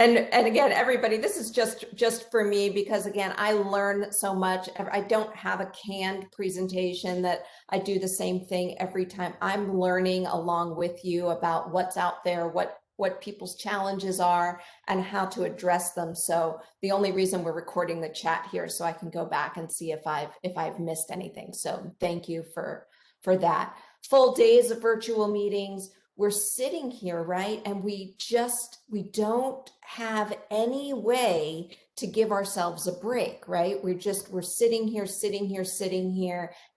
And again, everybody, this is just for me because again, I learn so much. I don't have a canned presentation that I do the same thing every time. I'm learning along with you about what's out there, what people's challenges are and how to address them. So the only reason we're recording the chat here so I can go back and see if I've missed anything. So thank you for that. Full days of virtual meetings. We're sitting here, right? And we don't have any way to give ourselves a break, right? We're sitting here,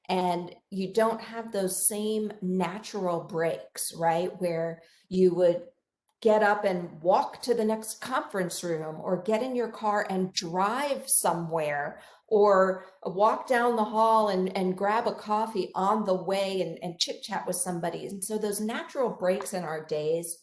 and you don't have those same natural breaks, right? Where you would get up and walk to the next conference room or get in your car and drive somewhere or walk down the hall and grab a coffee on the way and chit chat with somebody. And so those natural breaks in our days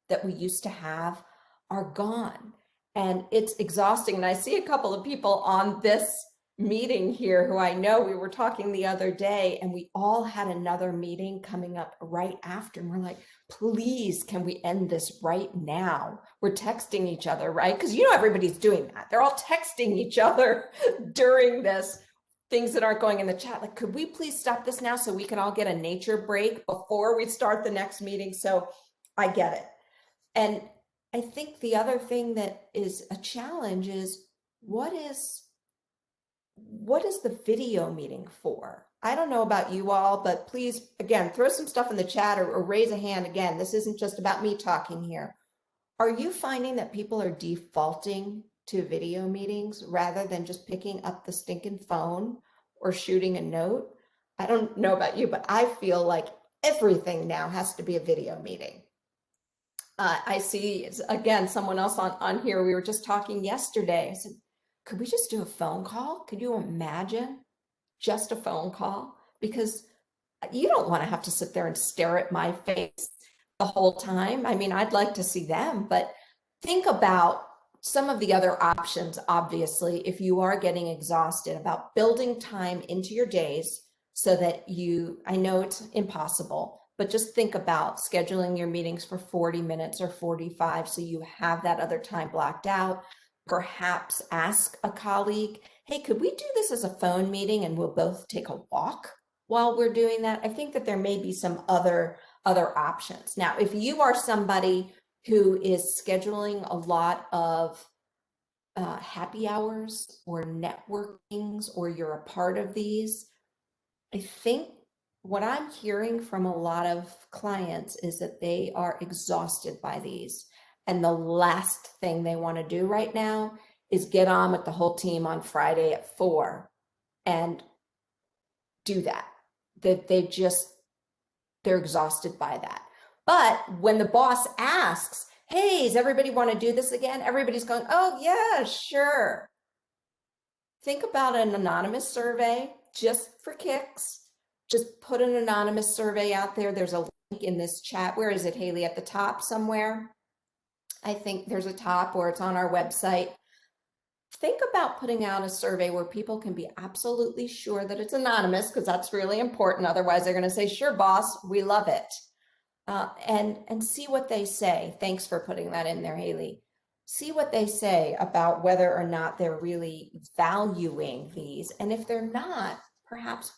that we used to have are gone. And it's exhausting. And I see a couple of people on this meeting here who I know we were talking the other day, and we all had another meeting coming up right after. And we're like, please, can we end this right now? We're texting each other, right? Because everybody's doing that. They're all texting each other during this, things that aren't going in the chat. Like, could we please stop this now so we can all get a nature break before we start the next meeting? So I get it. And I think the other thing that is a challenge is what is the video meeting for? I don't know about you all, but please, again, throw some stuff in the chat or raise a hand. Again, this isn't just about me talking here. Are you finding that people are defaulting to video meetings rather than just picking up the stinking phone or shooting a note? I don't know about you, but I feel like everything now has to be a video meeting. I see, again, someone else on here, we were just talking yesterday. I said, could we just do a phone call? Could you imagine just a phone call? Because you don't want to have to sit there and stare at my face the whole time. I mean, I'd like to see them, but think about some of the other options, obviously, if you are getting exhausted, about building time into your days so that I know it's impossible, but just think about scheduling your meetings for 40 minutes or 45 so you have that other time blocked out. Perhaps ask a colleague, hey, could we do this as a phone meeting and we'll both take a walk while we're doing that? I think that there may be some other options. Now, if you are somebody who is scheduling a lot of happy hours or networkings, or you're a part of these, I think what I'm hearing from a lot of clients is that they are exhausted by these. And the last thing they want to do right now is get on with the whole team on Friday at 4 and do that. They're exhausted by that. But when the boss asks, hey, does everybody want to do this again? Everybody's going, oh yeah, sure. Think about an anonymous survey just for kicks. Just put an anonymous survey out there. There's a link in this chat. Where is it, Haley? At the top somewhere? I think there's a top, or it's on our website. Think about putting out a survey where people can be absolutely sure that it's anonymous, because that's really important. Otherwise, they're going to say, sure, boss, we love it. And see what they say. Thanks for putting that in there, Haley. See what they say about whether or not they're really valuing these. And if they're not, perhaps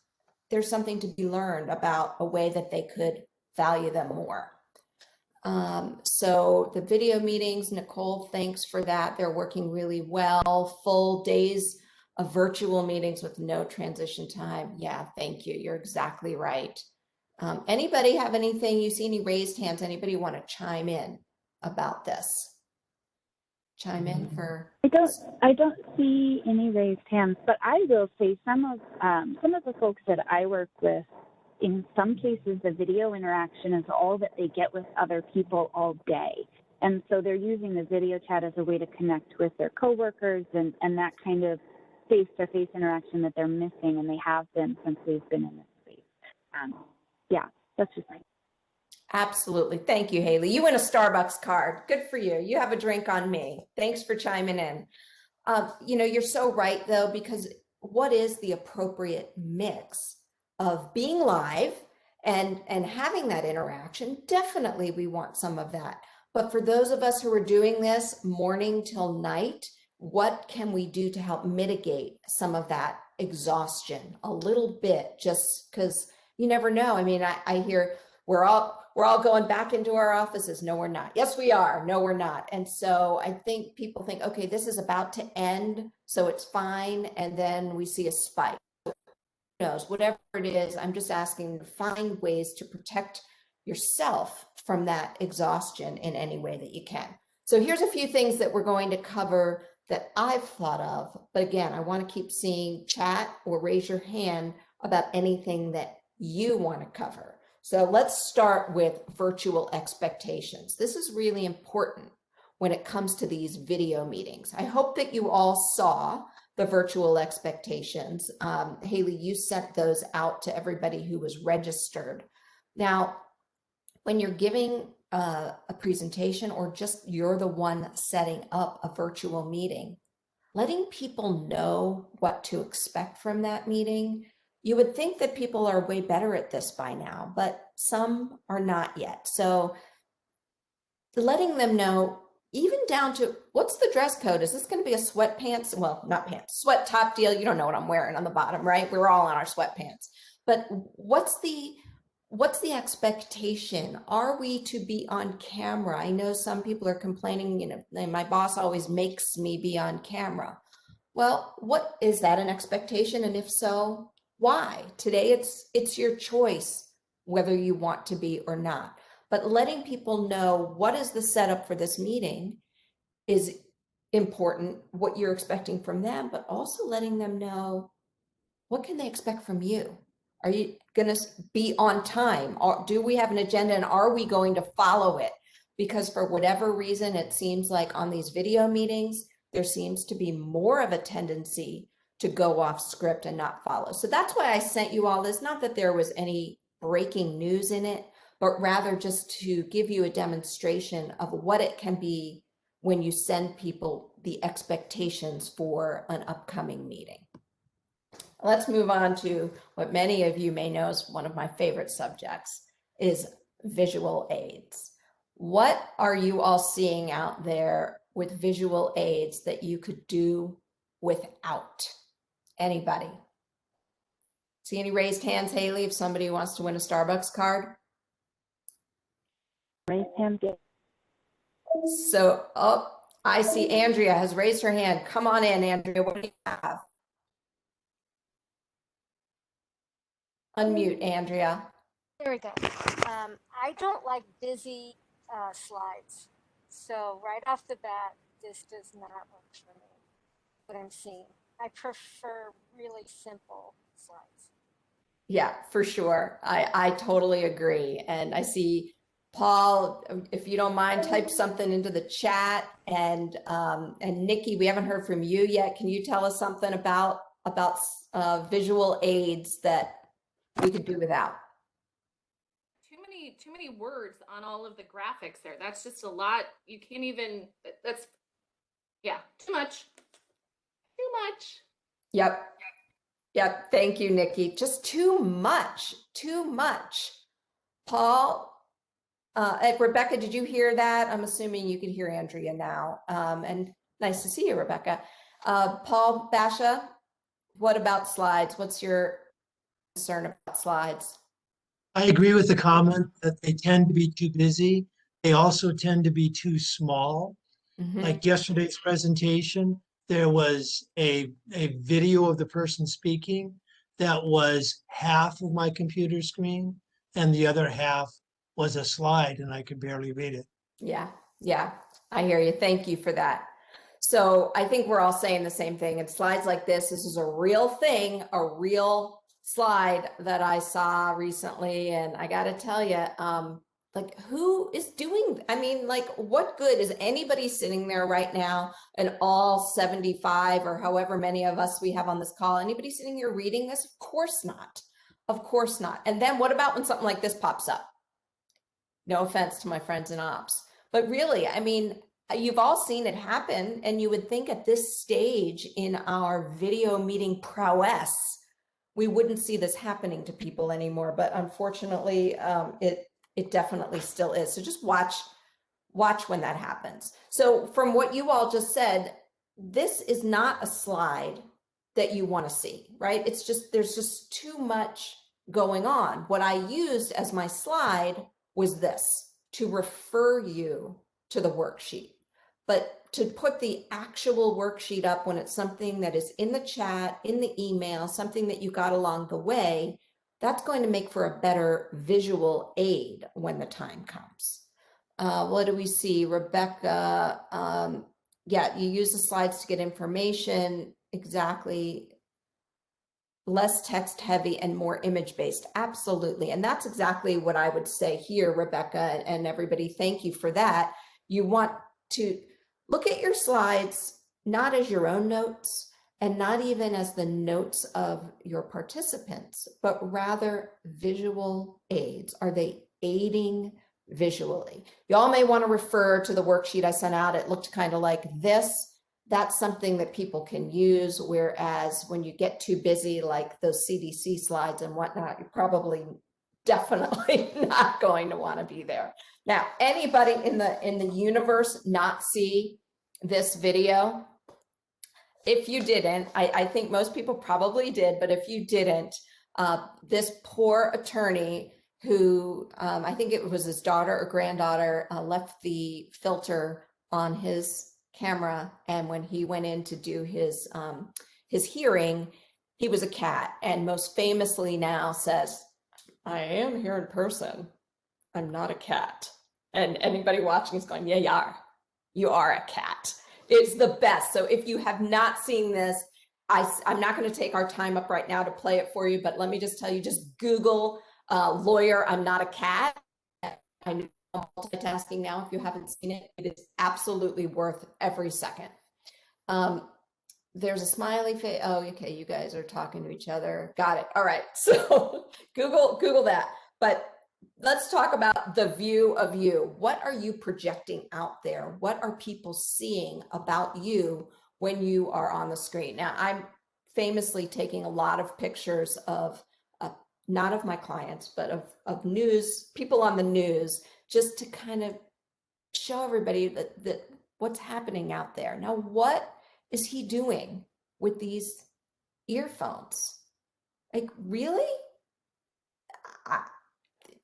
there's something to be learned about a way that they could value them more. So the video meetings, Nicole, thanks for that. They're working really well. Full days of virtual meetings with no transition time. Yeah, thank you. You're exactly right. Anybody have anything? You see any raised hands? Anybody want to chime in about this? Chime in for. I don't see any raised hands, but I will say some of the folks that I work with, in some cases, the video interaction is all that they get with other people all day. And so they're using the video chat as a way to connect with their coworkers and that kind of face-to-face interaction that they're missing, and they have been since they've been in this space. Yeah, that's just my. Absolutely. Thank you, Haley. You win a Starbucks card. Good for you. You have a drink on me. Thanks for chiming in. You're so right, though, because what is the appropriate mix of being live and having that interaction? Definitely we want some of that. But for those of us who are doing this morning till night, what can we do to help mitigate some of that exhaustion a little bit? Just because you never know. I mean, I hear we're all going back into our offices. No, we're not. Yes, we are. No, we're not. And so I think people think, okay, this is about to end, so it's fine. And then we see a spike. Who knows, whatever it is, I'm just asking to find ways to protect yourself from that exhaustion in any way that you can. So here's a few things that we're going to cover that I've thought of. But again, I want to keep seeing chat or raise your hand about anything that you want to cover. So let's start with virtual expectations. This is really important when it comes to these video meetings. I hope that you all saw the virtual expectations. Haley, you sent those out to everybody who was registered. Now, when you're giving a presentation or just you're the one setting up a virtual meeting, letting people know what to expect from that meeting. You would think that people are way better at this by now, but some are not yet. So letting them know, even down to what's the dress code? Is this going to be a sweatpants? Well, not pants, sweat top deal. You don't know what I'm wearing on the bottom, right? We're all in our sweatpants. But what's the expectation? Are we to be on camera? I know some people are complaining, you know, my boss always makes me be on camera. Well, what is that an expectation? And if so, why? Today it's your choice whether you want to be or not. But letting people know what is the setup for this meeting is important, what you're expecting from them, but also letting them know what can they expect from you. Are you going to be on time? Or do we have an agenda and are we going to follow it? Because for whatever reason, it seems like on these video meetings, there seems to be more of a tendency to go off script and not follow. So that's why I sent you all this. Not that there was any breaking news in it, but rather just to give you a demonstration of what it can be when you send people the expectations for an upcoming meeting. Let's move on to what many of you may know is one of my favorite subjects, is visual aids. What are you all seeing out there with visual aids that you could do without? Anybody? See any raised hands, Haley, if somebody wants to win a Starbucks card? Raise hand. So, oh, I see Andrea has raised her hand. Come on in, Andrea. What do you have? Unmute, Andrea. There we go. I don't like busy slides. So right off the bat, this does not work for me, what I'm seeing. I prefer really simple slides. Yeah, for sure. I totally agree. And I see Paul, if you don't mind, type something into the chat. And Nikki, we haven't heard from you yet. Can you tell us something about visual aids that we could do without? Too many words on all of the graphics there. That's just a lot. You can't even, that's, yeah, too much. Too much. Yep. Yep. Thank you, Nikki. Just too much. Too much. Paul, Rebecca, did you hear that? I'm assuming you can hear Andrea now. And nice to see you, Rebecca. Paul Basha, what about slides? What's your concern about slides? I agree with the comment that they tend to be too busy. They also tend to be too small. Mhm. Like yesterday's presentation, there was a video of the person speaking that was half of my computer screen and the other half was a slide and I could barely read it. Yeah, yeah, I hear you. Thank you for that. So I think we're all saying the same thing. And slides like this is a real thing, a real slide that I saw recently. And I got to tell you, like who is doing, I mean, like what good is anybody sitting there right now and all 75 or however many of us we have on this call, anybody sitting here reading this? Of course not. Of course not. And then what about when something like this pops up? No offense to my friends in ops, but really, I mean, you've all seen it happen, and you would think at this stage in our video meeting prowess, we wouldn't see this happening to people anymore. But unfortunately, it definitely still is. So just watch watch when that happens. So from what you all just said, this is not a slide that you want to see, right? It's just, there's just too much going on. What I used as my slide was this to refer you to the worksheet. But to put the actual worksheet up when it's something that is in the chat, in the email, something that you got along the way, that's going to make for a better visual aid when the time comes. What do we see? Rebecca, yeah, you use the slides to get information. Exactly. Less text heavy and more image based. Absolutely. And that's exactly what I would say here, Rebecca, and everybody. Thank you for that. You want to look at your slides, not as your own notes and not even as the notes of your participants, but rather visual aids. Are they aiding visually? Y'all may want to refer to the worksheet I sent out. It looked kind of like this. That's something that people can use. Whereas when you get too busy, like those CDC slides and whatnot, you're probably definitely not going to want to be there. Now, anybody in the universe not see this video? If you didn't, I think most people probably did, but if you didn't, this poor attorney who I think it was his daughter or granddaughter left the filter on his camera, and when he went in to do his hearing, he was a cat, and most famously now says, "I am here in person. I'm not a cat." And anybody watching is going, "Yeah, you are. You are a cat." It's the best. So if you have not seen this, I'm not going to take our time up right now to play it for you, but let me just tell you, just Google lawyer, I'm not a cat. I know I'm multitasking now. If you haven't seen it, it is absolutely worth every second. There's a smiley face. Oh, okay. You guys are talking to each other. Got it. All right. So Google that. But let's talk about the view of you. What are you projecting out there? What are people seeing about you when you are on the screen? Now, I'm famously taking a lot of pictures of, not of my clients, but of news, people on the news, just to kind of show everybody that what's happening out there. Now, what is he doing with these earphones? Like, really?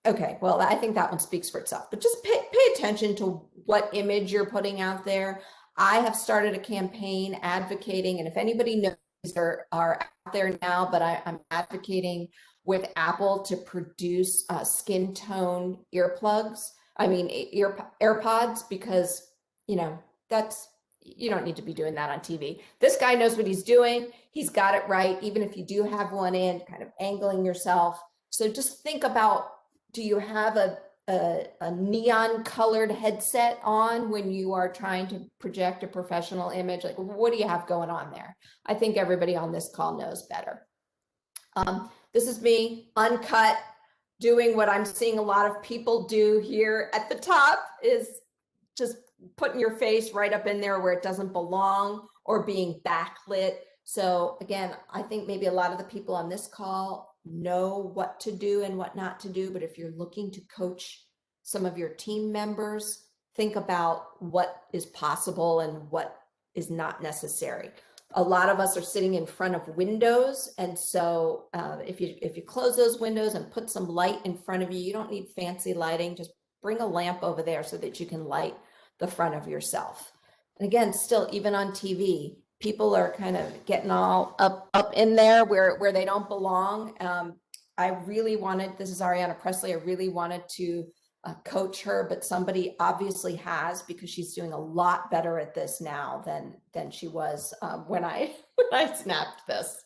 Okay, well, I think that one speaks for itself, but just pay attention to what image you're putting out there. I have started a campaign advocating, and if anybody knows are out there now, but I'm advocating with Apple to produce skin tone earplugs. I mean, AirPods, because, you know, you don't need to be doing that on TV. This guy knows what he's doing. He's got it right. Even if you do have one in, kind of angling yourself. So just think about, do you have a neon colored headset on when you are trying to project a professional image? Like, what do you have going on there? I think everybody on this call knows better. This is me, uncut, doing what I'm seeing a lot of people do here at the top, is just putting your face right up in there where it doesn't belong, or being backlit. So again, I think maybe a lot of the people on this call know what to do and what not to do, but if you're looking to coach some of your team members, think about what is possible and what is not necessary. A lot of us are sitting in front of windows, and so if you close those windows and put some light in front of you, you don't need fancy lighting. Just bring a lamp over there so that you can light the front of yourself. And again, still, even on TV, people are kind of getting all up in there where they don't belong. I really wanted, this is Ariana Presley, I really wanted to coach her, but somebody obviously has, because she's doing a lot better at this now than she was when I snapped this.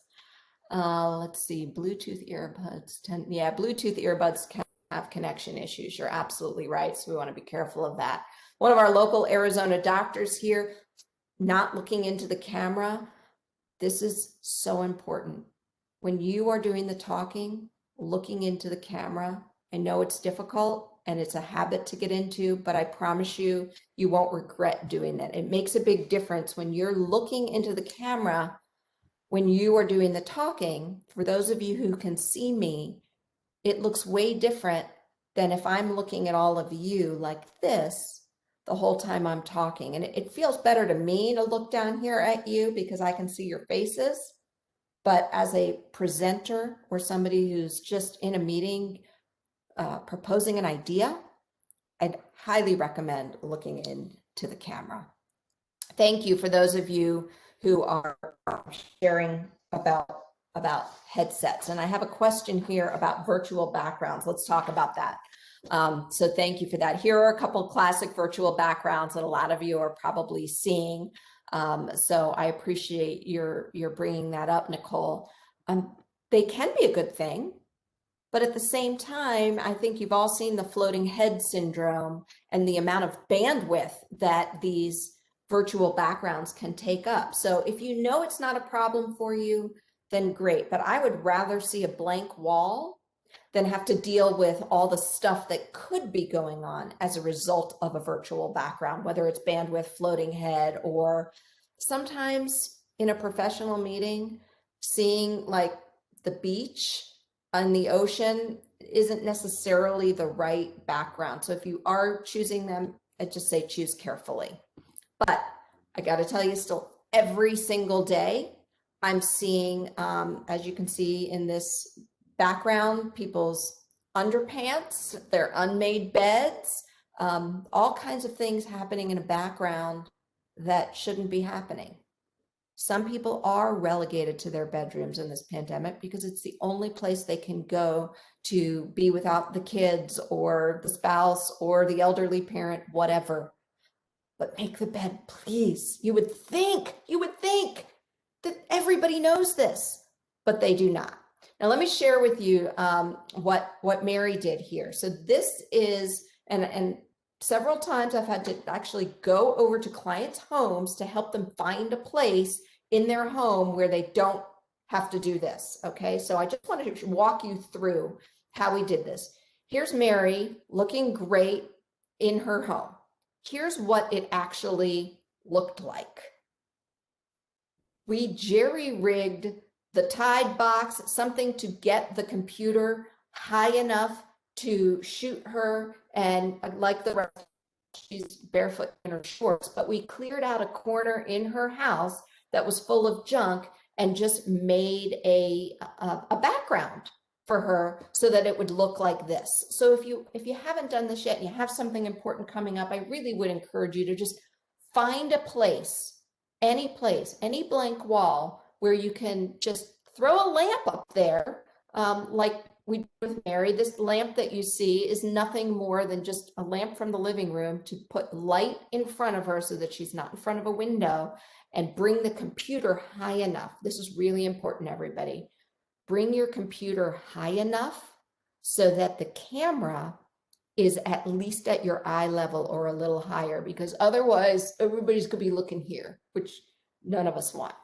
Let's see, Bluetooth earbuds. Bluetooth earbuds can have connection issues. You're absolutely right. So we want to be careful of that. One of our local Arizona doctors here, not looking into the camera. This is so important. When you are doing the talking, looking into the camera, I know it's difficult and it's a habit to get into, but I promise you, you won't regret doing that. It makes a big difference when you're looking into the camera, when you are doing the talking. For those of you who can see me, it looks way different than if I'm looking at all of you like this, the whole time I'm talking. And it feels better to me to look down here at you because I can see your faces. But as a presenter or somebody who's just in a meeting proposing an idea, I'd highly recommend looking into the camera. Thank you for those of you who are sharing about headsets. And I have a question here about virtual backgrounds. Let's talk about that. So thank you for that. Here are a couple of classic virtual backgrounds that a lot of you are probably seeing. So I appreciate your bringing that up, Nicole. They can be a good thing, but at the same time, I think you've all seen the floating head syndrome and the amount of bandwidth that these virtual backgrounds can take up. So if you know it's not a problem for you, then great. But I would rather see a blank wall than have to deal with all the stuff that could be going on as a result of a virtual background, whether it's bandwidth, floating head, or sometimes in a professional meeting, seeing like the beach and the ocean isn't necessarily the right background. So if you are choosing them, I just say choose carefully. But I got to tell you, still every single day, I'm seeing, as you can see in this background, people's underpants, their unmade beds, all kinds of things happening in a background that shouldn't be happening. Some people are relegated to their bedrooms in this pandemic because it's the only place they can go to be without the kids or the spouse or the elderly parent, whatever. But make the bed, please. You would think that everybody knows this, but they do not. Now, let me share with you what Mary did here. So this is, and several times I've had to actually go over to clients' homes to help them find a place in their home where they don't have to do this, okay? So I just wanted to walk you through how we did this. Here's Mary looking great in her home. Here's what it actually looked like. We jerry-rigged the Tide box, something to get the computer high enough to shoot her, and like the rest, she's barefoot in her shorts, but we cleared out a corner in her house that was full of junk and just made a background for her so that it would look like this. So if you haven't done this yet and you have something important coming up, I really would encourage you to just find a place, any blank wall where you can just throw a lamp up there, like we did with Mary. This lamp that you see is nothing more than just a lamp from the living room to put light in front of her so that she's not in front of a window, and bring the computer high enough. This is really important, everybody. Bring your computer high enough so that the camera is at least at your eye level or a little higher, because otherwise everybody's gonna be looking here, which none of us want.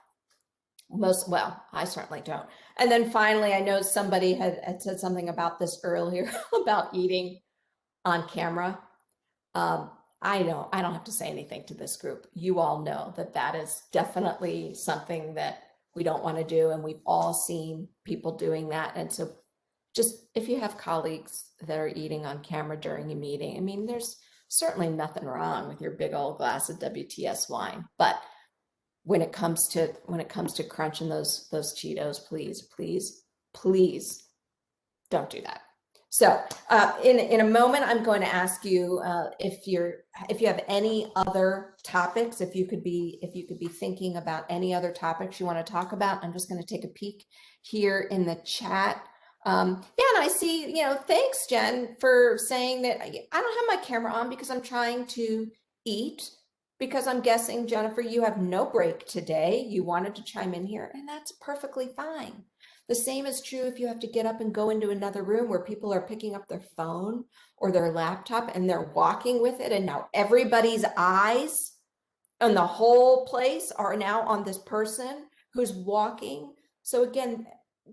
Well, I certainly don't. And then finally, I know somebody had said something about this earlier about eating on camera. I don't have to say anything to this group. You all know that that is definitely something that we don't want to do, and we've all seen people doing that. And so just if you have colleagues that are eating on camera during a meeting, I mean, there's certainly nothing wrong with your big old glass of WTS wine, but when it comes to crunching those Cheetos, please don't do that. So in a moment, I'm going to ask you if you have any other topics, if you could be thinking about any other topics you want to talk about. I'm just going to take a peek here in the chat. Yeah, and I see, thanks, Jen, for saying that I don't have my camera on because I'm trying to eat, because I'm guessing, Jennifer, you have no break today. You wanted to chime in here, and that's perfectly fine. The same is true if you have to get up and go into another room where people are picking up their phone or their laptop and they're walking with it, and now everybody's eyes and the whole place are now on this person who's walking. So again,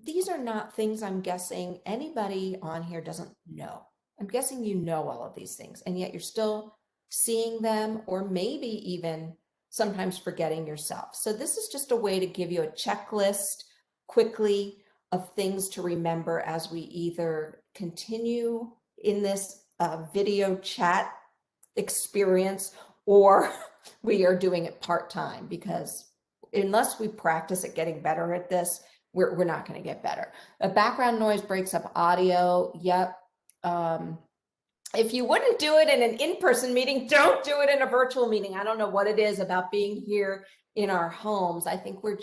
these are not things I'm guessing anybody on here doesn't know. I'm guessing you know all of these things, and yet you're still seeing them, or maybe even sometimes forgetting yourself. So this is just a way to give you a checklist quickly of things to remember as we either continue in this video chat experience, or we are doing it part-time, because unless we practice at getting better at this, we're not going to get better. A background noise breaks up audio. Yep. If you wouldn't do it in an in-person meeting, don't do it in a virtual meeting. I don't know what it is about being here in our homes. I think we're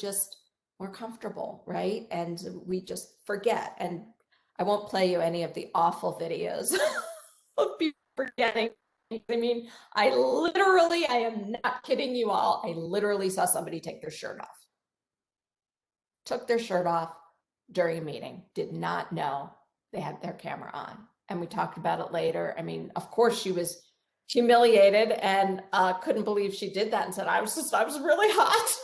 comfortable, right? And we just forget. And I won't play you any of the awful videos of people forgetting. I mean, I am not kidding you all. I literally saw somebody take their shirt off. Took their shirt off during a meeting, did not know they had their camera on. And we talked about it later. I mean, of course she was humiliated and couldn't believe she did that and said, I was really hot.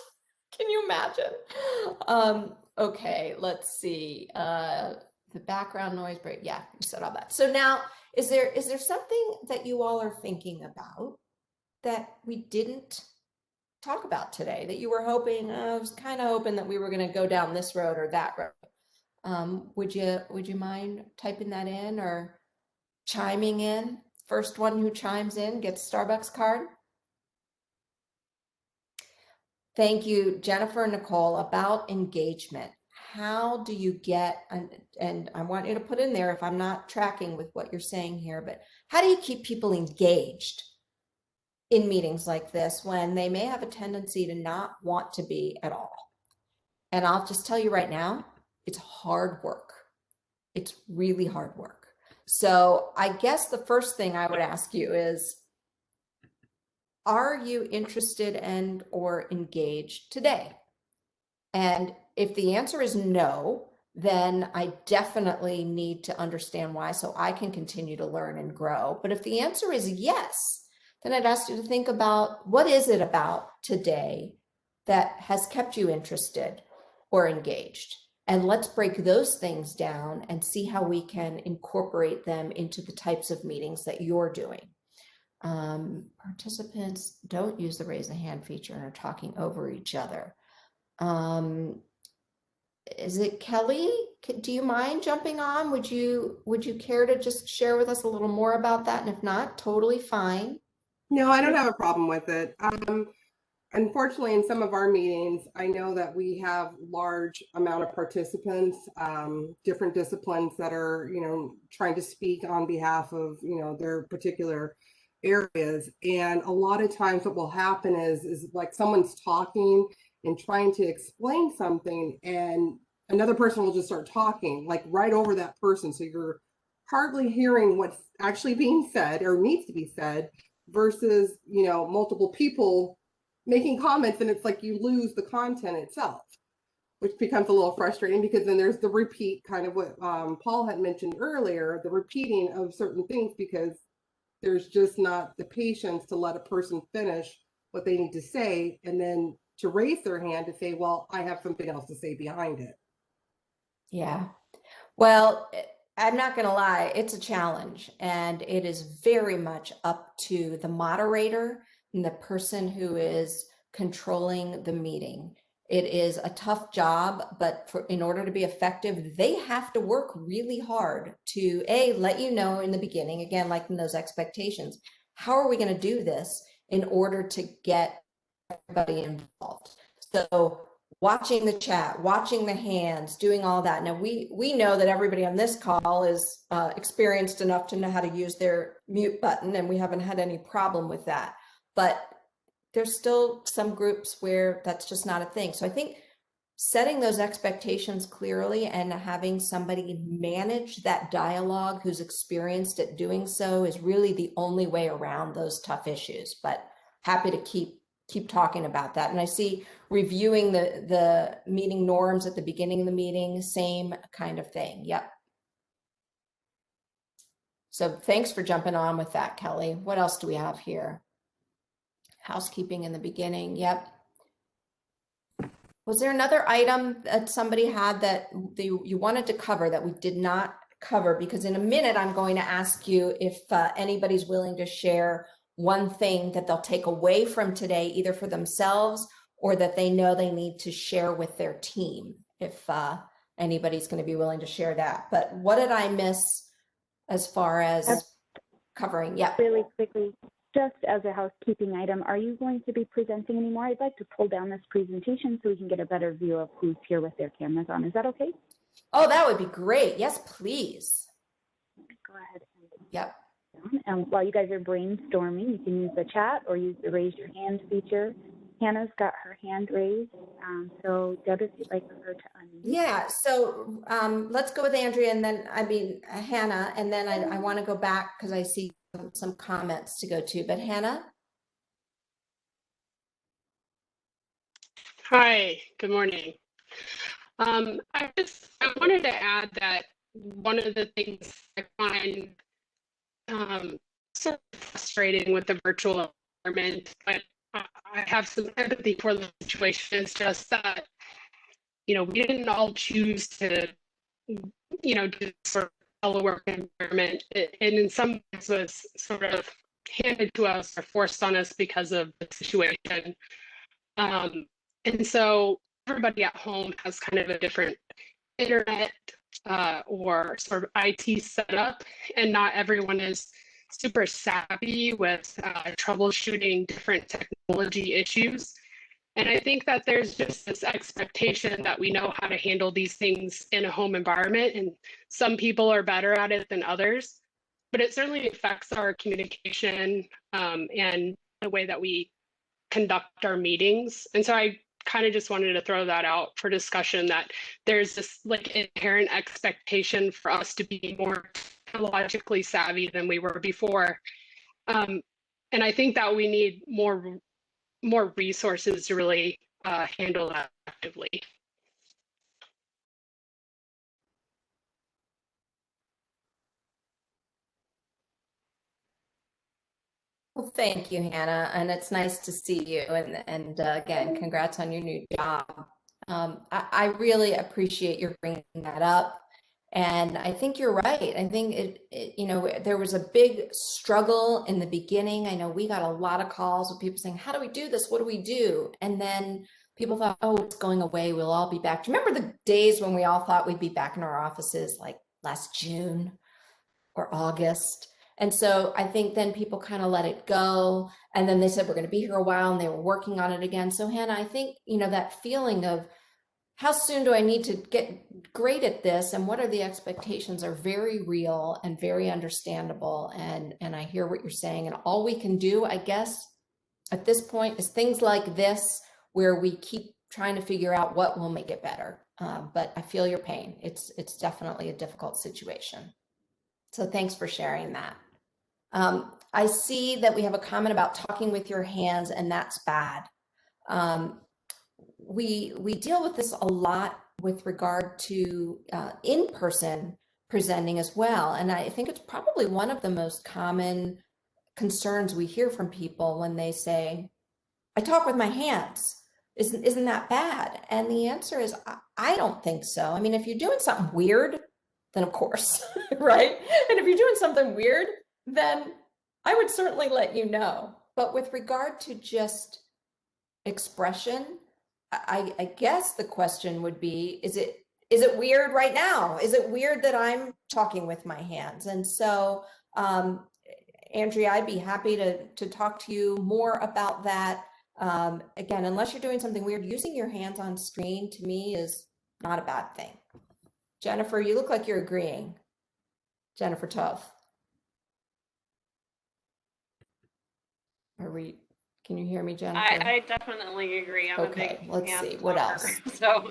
Can you imagine? Okay, let's see. The background noise break. Yeah, you said all that. So now, is there something that you all are thinking about that we didn't talk about today, that you were hoping? I was kind of hoping that we were going to go down this road or that road. Would you mind typing that in or chiming in? First one who chimes in gets a Starbucks card. Thank you, Jennifer and Nicole. About engagement. How do you get, and I want you to put in there if I'm not tracking with what you're saying here, but how do you keep people engaged in meetings like this when they may have a tendency to not want to be at all? And I'll just tell you right now, it's hard work. It's really hard work. So I guess the first thing I would ask you is, are you interested and or engaged today? And if the answer is no, then I definitely need to understand why, so I can continue to learn and grow. But if the answer is yes, then I'd ask you to think about, what is it about today that has kept you interested or engaged? And let's break those things down and see how we can incorporate them into the types of meetings that you're doing. Participants don't use the raise a hand feature and are talking over each other. Is it Kelly? Do you mind jumping on? Would you care to just share with us a little more about that? And if not, totally fine. No, I don't have a problem with it. Unfortunately, in some of our meetings, I know that we have large amount of participants, different disciplines that are, trying to speak on behalf of, their particular areas. And a lot of times what will happen is like someone's talking and trying to explain something, and another person will just start talking like right over that person. So you're hardly hearing what's actually being said or needs to be said versus, multiple people making comments, and it's like you lose the content itself, which becomes a little frustrating, because then there's the repeat, kind of what Paul had mentioned earlier, the repeating of certain things, because there's just not the patience to let a person finish what they need to say and then to raise their hand to say, well, I have something else to say behind it. Yeah. Well, I'm not going to lie, it's a challenge, and it is very much up to the moderator and the person who is controlling the meeting. It is a tough job, but in order to be effective, they have to work really hard to let you know in the beginning, again, like in those expectations, how are we going to do this in order to get everybody involved? So watching the chat, watching the hands, doing all that. Now we know that everybody on this call is experienced enough to know how to use their mute button, and we haven't had any problem with that. But there's still some groups where that's just not a thing. So I think setting those expectations clearly and having somebody manage that dialogue who's experienced at doing so is really the only way around those tough issues. But happy to keep talking about that. And I see reviewing the meeting norms at the beginning of the meeting, same kind of thing. Yep. So thanks for jumping on with that, Kelly. What else do we have here? Housekeeping in the beginning. Yep. Was there another item that somebody had that you wanted to cover that we did not cover? Because in a minute, I'm going to ask you if anybody's willing to share one thing that they'll take away from today, either for themselves or that they know they need to share with their team, if anybody's going to be willing to share that. But what did I miss as far as covering? Yeah. Really quickly, just as a housekeeping item, are you going to be presenting anymore? I'd like to pull down this presentation so we can get a better view of who's here with their cameras on. Is that okay? Oh, that would be great. Yes, please. Go ahead. Yep. And while you guys are brainstorming, you can use the chat or use the raise your hand feature. Hannah's got her hand raised. So Deb, if you'd like her to unmute. Yeah, so let's go with Andrea and then, Hannah, and then I want to go back because I see some comments to go to, but Hannah? Hi, good morning. I wanted to add that one of the things I find sort of frustrating with the virtual environment, but I have some empathy for the situation, is just that, you know, we didn't all choose to, you know, do sort of telework environment, and in some ways was sort of handed to us or forced on us because of the situation. And so everybody at home has kind of a different internet or sort of IT setup, and not everyone is super savvy with troubleshooting different technology issues. And I think that there's just this expectation that we know how to handle these things in a home environment, and some people are better at it than others, but it certainly affects our communication and the way that we conduct our meetings. And so I kind of just wanted to throw that out for discussion, that there's this like inherent expectation for us to be more technologically savvy than we were before. And I think that we need more resources to really handle that effectively. Well, thank you, Hannah, and it's nice to see you. And again, congrats on your new job. I really appreciate your bringing that up, and I think you're right. I think you know, there was a big struggle in the beginning. I know we got a lot of calls with people saying, "How do we do this? What do we do?" And then people thought, "Oh, it's going away. We'll all be back." Do you remember the days when we all thought we'd be back in our offices, like last June or August? And so I think then people kind of let it go. And then they said, we're going to be here a while, and they were working on it again. So Hannah, I think, you know, that feeling of how soon do I need to get great at this, and what are the expectations, are very real and very understandable. And I hear what you're saying. And all we can do, I guess, at this point is things like this, where we keep trying to figure out what will make it better. But I feel your pain. It's definitely a difficult situation. So thanks for sharing that. I see that we have a comment about talking with your hands, and that's bad. We deal with this a lot with regard to in-person presenting as well. And I think it's probably one of the most common concerns we hear from people when they say, I talk with my hands. Isn't that bad? And the answer is, I don't think so. I mean, if you're doing something weird, then of course, right? And if you're doing something weird, then I would certainly let you know. But with regard to just expression, I guess the question would be, is it weird right now? Is it weird that I'm talking with my hands? And so, Andrea, I'd be happy to talk to you more about that. Again, unless you're doing something weird, using your hands on screen to me is not a bad thing. Jennifer, you look like you're agreeing. Jennifer Toth. Can you hear me, Jennifer? I definitely agree. I'm okay, a big let's hand see. What talker, else? So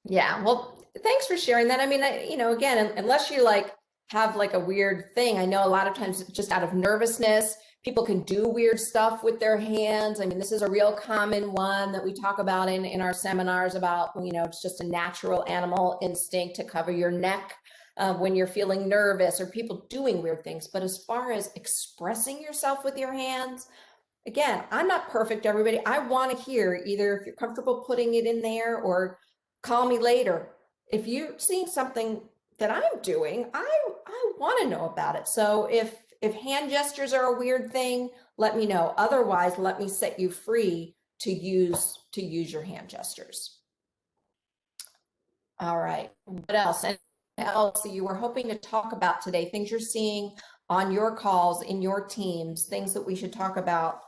yeah, well, thanks for sharing that. I mean, you know, again, unless you like have like a weird thing, I know a lot of times just out of nervousness, people can do weird stuff with their hands. I mean, this is a real common one that we talk about in our seminars about, you know, it's just a natural animal instinct to cover your neck when you're feeling nervous, or people doing weird things. But as far as expressing yourself with your hands, again, I'm not perfect, everybody. I want to hear either if you're comfortable putting it in there or call me later. If you're seeing something that I'm doing, I want to know about it. So if hand gestures are a weird thing, let me know. Otherwise, let me set you free to use your hand gestures. All right. What else? else that you were hoping to talk about today, things you're seeing on your calls, in your teams, things that we should talk about,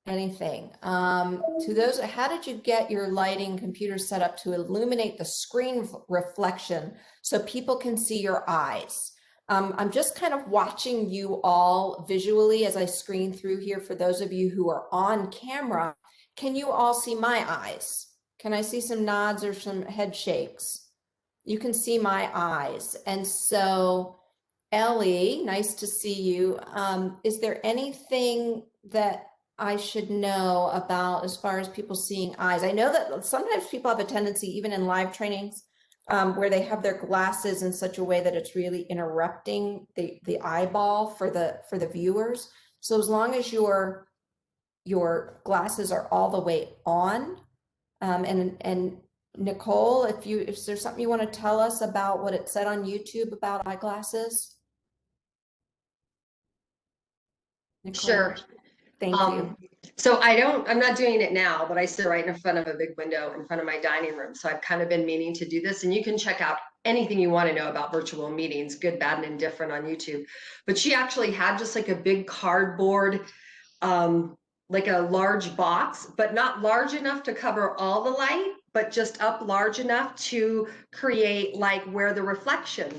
anything. To those, how did you get your lighting computer set up to illuminate the screen reflection so people can see your eyes? I'm just kind of watching you all visually as I screen through here. For those of you who are on camera, can you all see my eyes? Can I see some nods or some head shakes? You can see my eyes. And so, Ellie, nice to see you. Is there anything that I should know about as far as people seeing eyes? I know that sometimes people have a tendency, even in live trainings, where they have their glasses in such a way that it's really interrupting the eyeball for the viewers. So as long as your glasses are all the way on, and Nicole, if there's something you want to tell us about what it said on YouTube about eyeglasses. Nicole, Sure. thank you. So I'm not doing it now, but I sit right in front of a big window in front of my dining room. So I've kind of been meaning to do this, and you can check out anything you want to know about virtual meetings, good, bad, and indifferent on YouTube. But she actually had just like a big cardboard, like a large box, but not large enough to cover all the light, but just up large enough to create like where the reflection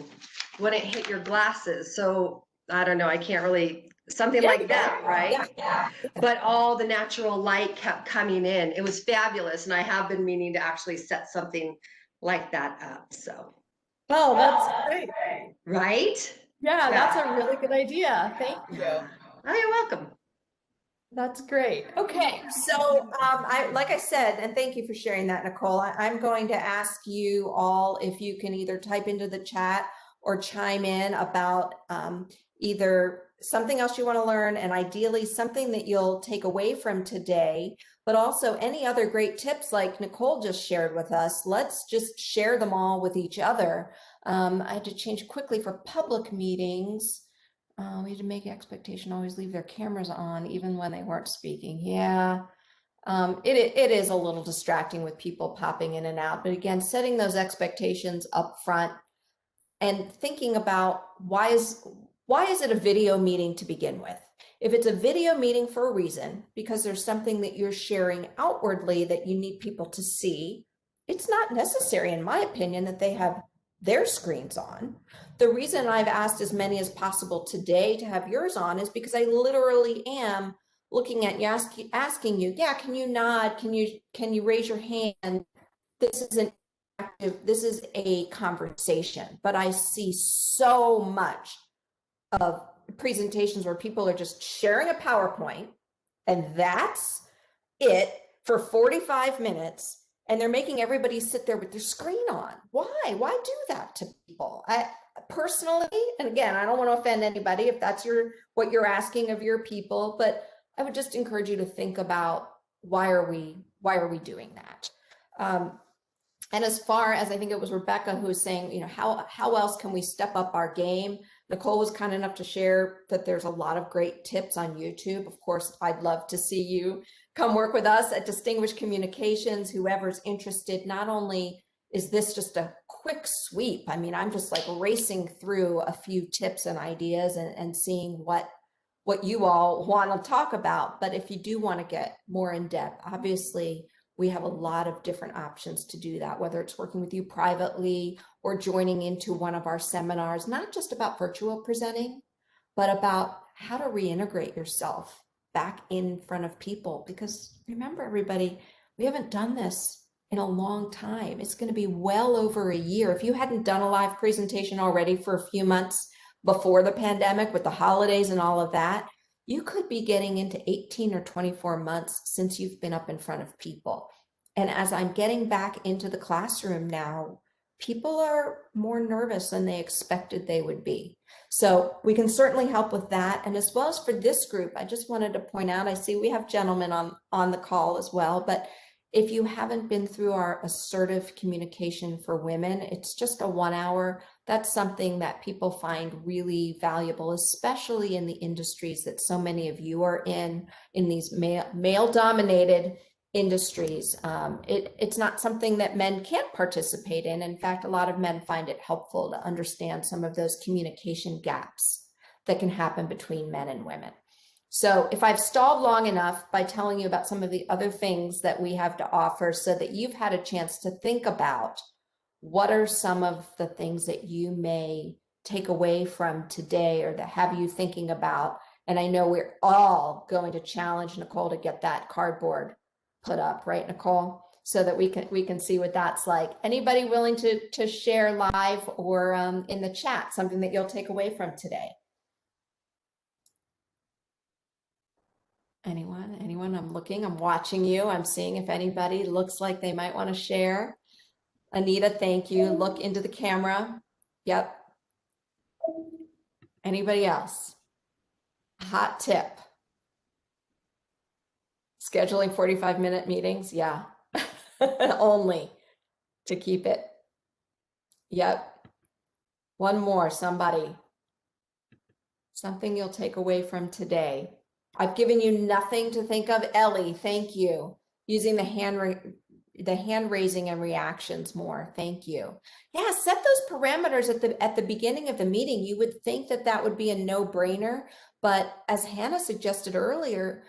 when it hit your glasses. So I don't know, I can't really, something like that, right? Yeah. But all the natural light kept coming in. It was fabulous. And I have been meaning to actually set something like that up. So. Oh, that's great. Right? Yeah, that's a really good idea. Thank you. Oh, you're welcome. That's great. Okay, so like I said, and thank you for sharing that, Nicole. I'm going to ask you all if you can either type into the chat or chime in about either something else you want to learn, and ideally something that you'll take away from today, but also any other great tips like Nicole just shared with us. Let's just share them all with each other. I had to change quickly for public meetings. We had to make expectation always leave their cameras on even when they weren't speaking. Yeah, it is a little distracting with people popping in and out. But again, setting those expectations up front and thinking about why is it a video meeting to begin with? If it's a video meeting for a reason, because there's something that you're sharing outwardly that you need people to see, it's not necessary, in my opinion, that they have their screens on. The reason I've asked as many as possible today to have yours on is because I literally am looking at you, asking you, yeah, can you nod? Can you raise your hand? This is a conversation, but I see so much of presentations where people are just sharing a PowerPoint and that's it for 45 minutes. And they're making everybody sit there with their screen on. Why? Why do that to people? I personally, and again, I don't want to offend anybody if that's what you're asking of your people, but I would just encourage you to think about why are we doing that? And as far as, I think it was Rebecca who was saying, you know, how else can we step up our game? Nicole was kind enough to share that there's a lot of great tips on YouTube. Of course, I'd love to see you come work with us at Distinguished Communications, whoever's interested. Not only is this just a quick sweep, I mean, I'm just like racing through a few tips and ideas and seeing what you all want to talk about. But if you do want to get more in depth, obviously, we have a lot of different options to do that, whether it's working with you privately or joining into one of our seminars, not just about virtual presenting, but about how to reintegrate yourself back in front of people. Because remember, everybody, we haven't done this in a long time. It's going to be well over a year. If you hadn't done a live presentation already for a few months before the pandemic with the holidays and all of that, you could be getting into 18 or 24 months since you've been up in front of people. And as I'm getting back into the classroom now, people are more nervous than they expected they would be. So we can certainly help with that. And as well as for this group, I just wanted to point out, I see we have gentlemen on the call as well, but if you haven't been through our assertive communication for women, it's just a 1 hour. That's something that people find really valuable, especially in the industries that so many of you are in these male-dominated industries. It's not something that men can't participate in. In fact, a lot of men find it helpful to understand some of those communication gaps that can happen between men and women. So if I've stalled long enough by telling you about some of the other things that we have to offer so that you've had a chance to think about what are some of the things that you may take away from today or that have you thinking about. And I know we're all going to challenge Nicole to get that cardboard put up, right, Nicole? So that we can see what that's like. Anybody willing to share live or in the chat something that you'll take away from today? Anyone? I'm looking, I'm watching you. I'm seeing if anybody looks like they might want to share. Anita, thank you. Look into the camera. Yep. Anybody else? Hot tip. Scheduling 45-minute meetings. Yeah. Only to keep it. Yep. One more, somebody. Something you'll take away from today. I've given you nothing to think of. Ellie, thank you. Using the hand raising and reactions more. Thank you. Yeah, set those parameters at the beginning of the meeting. You would think that that would be a no-brainer, but as Hannah suggested earlier,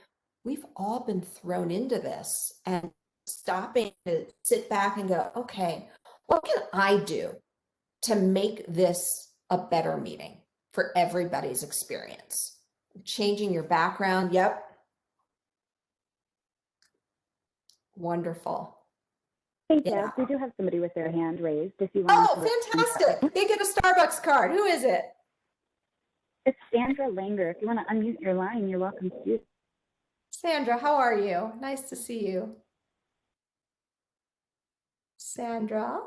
we've all been thrown into this, and stopping to sit back and go, okay, what can I do to make this a better meeting for everybody's experience? Changing your background. Yep. Wonderful. Hey, Yeah. Deb, we do have somebody with their hand raised. If you want. Oh, fantastic. They get a Starbucks card. Who is it? It's Sandra Langer. If you want to unmute your line, you're welcome to do. Sandra, how are you? Nice to see you. Sandra?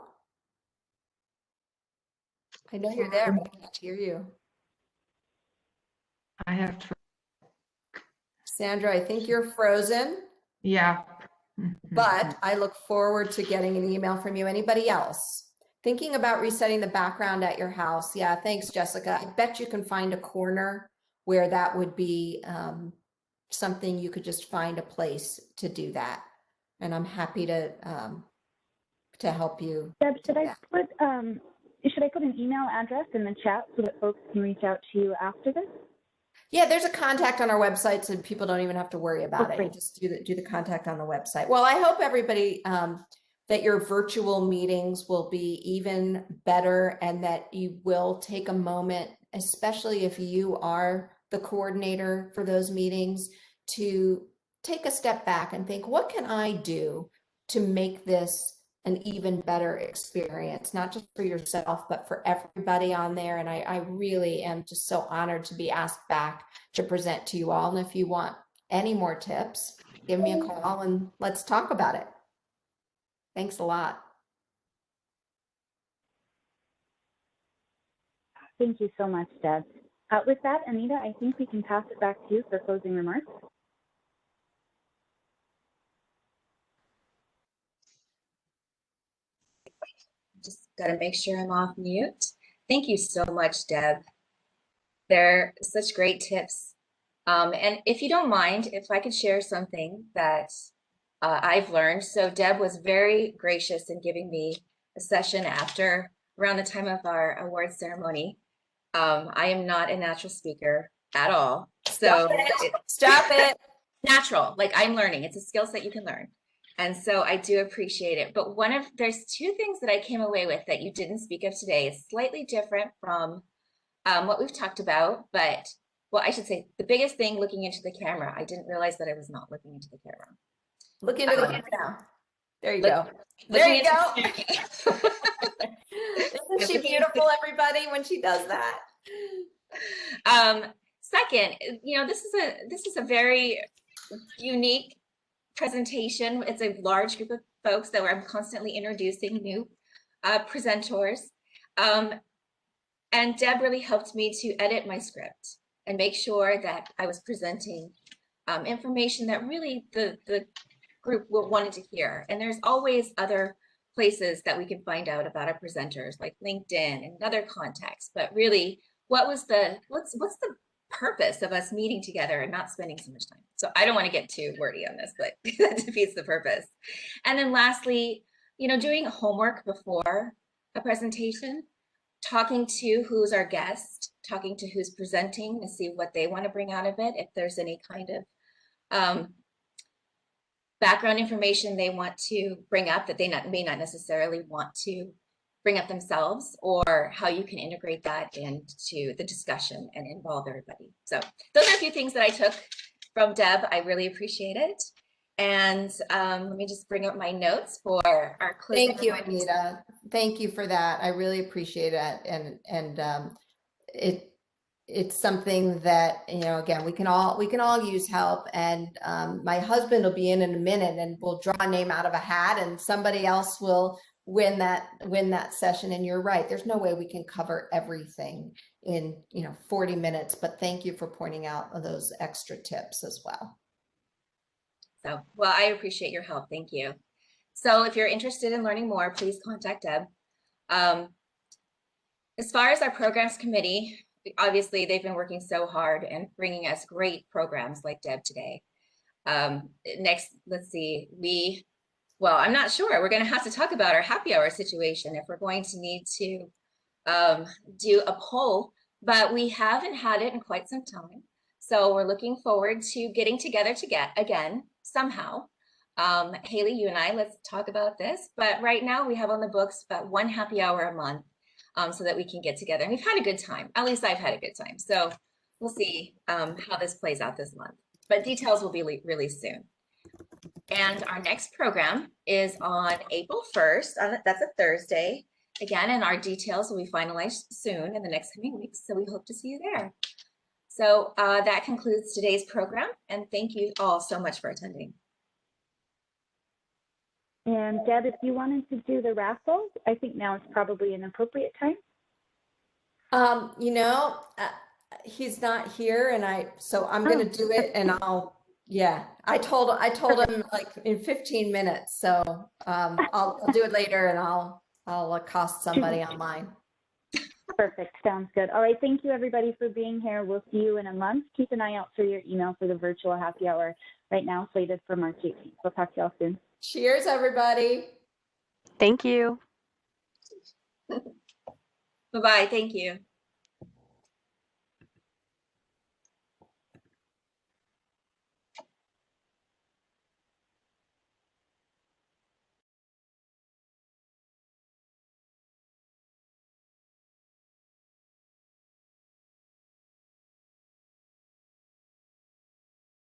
I know you're there, but I can't hear you. I have to. Sandra, I think you're frozen. Yeah. But I look forward to getting an email from you. Anybody else? Thinking about resetting the background at your house. Yeah, thanks, Jessica. I bet you can find a corner where that would be something you could just find a place to do that. And I'm happy to help you. Deb, should I put an email address in the chat so that folks can reach out to you after this? Yeah, there's a contact on our website, so people don't even have to worry about it. You just do the contact on the website. Well, I hope everybody that your virtual meetings will be even better, and that you will take a moment, especially if you are the coordinator for those meetings, to take a step back and think, what can I do to make this an even better experience, not just for yourself, but for everybody on there. And I really am just so honored to be asked back to present to you all. And if you want any more tips, give me a call and let's talk about it. Thanks a lot. Thank you so much, Deb. With that, Anita, I think we can pass it back to you for closing remarks. Just got to make sure I'm off mute. Thank you so much, Deb. They're such great tips. And if you don't mind, if I could share something that I've learned. So Deb was very gracious in giving me a session after, around the time of our award ceremony. I am not a natural speaker at all. So Stop it. Natural, like I'm learning. It's a skill set you can learn. And so I do appreciate it. But there's two things that I came away with that you didn't speak of today. It's slightly different from what we've talked about, but well, I should say the biggest thing, looking into the camera. I didn't realize that I was not looking into the camera. Look into the camera now. There you go. There you go. Isn't she beautiful, everybody, when she does that? Second, this is a very unique presentation. It's a large group of folks that I'm constantly introducing new presenters. And Deb really helped me to edit my script and make sure that I was presenting information that really the group wanted to hear. And there's always other places that we can find out about our presenters, like LinkedIn and other contexts. But really, what's the purpose of us meeting together and not spending so much time. So I don't want to get too wordy on this, but that defeats the purpose. And then lastly, you know, doing homework before a presentation, talking to who's our guest, talking to who's presenting to see what they want to bring out of it. If there's any kind of background information they want to bring up that they may not necessarily want to bring up themselves, or how you can integrate that into the discussion and involve everybody. So those are a few things that I took from Deb. I really appreciate it. And let me just bring up my notes for our closing. Thank you, Anita. Thank you for that. I really appreciate it. And it's something that, you know, again, we can all use help. And my husband will be in a minute, and we'll draw a name out of a hat, and somebody else will win that session. And you're right, there's no way we can cover everything in 40 minutes, but thank you for pointing out those extra tips as well. So, well, I appreciate your help. Thank you. So if you're interested in learning more, please contact Deb. As far as our programs committee, obviously they've been working so hard and bringing us great programs like Deb today. Next, let's see, well, I'm not sure. We're going to have to talk about our happy hour situation if we're going to need to do a poll, but we haven't had it in quite some time. So we're looking forward to getting together again somehow. Haley, you and I, let's talk about this. But right now we have on the books about one happy hour a month so that we can get together. And we've had a good time. At least I've had a good time. So we'll see how this plays out this month. But details will be released soon. And our next program is on April 1st. That's a Thursday. Again, and our details will be finalized soon in the next coming weeks. So we hope to see you there. So that concludes today's program. And thank you all so much for attending. And Deb, if you wanted to do the raffle, I think now is probably an appropriate time. He's not here, and so I'm going to do it, and I told him like in 15 minutes. So I'll do it later, and I'll accost somebody online. Perfect. Sounds good. All right. Thank you, everybody, for being here. We'll see you in a month. Keep an eye out for your email for the virtual happy hour right now, slated for March 18th. We'll talk to y'all soon. Cheers, everybody. Thank you. Bye-bye. Thank you.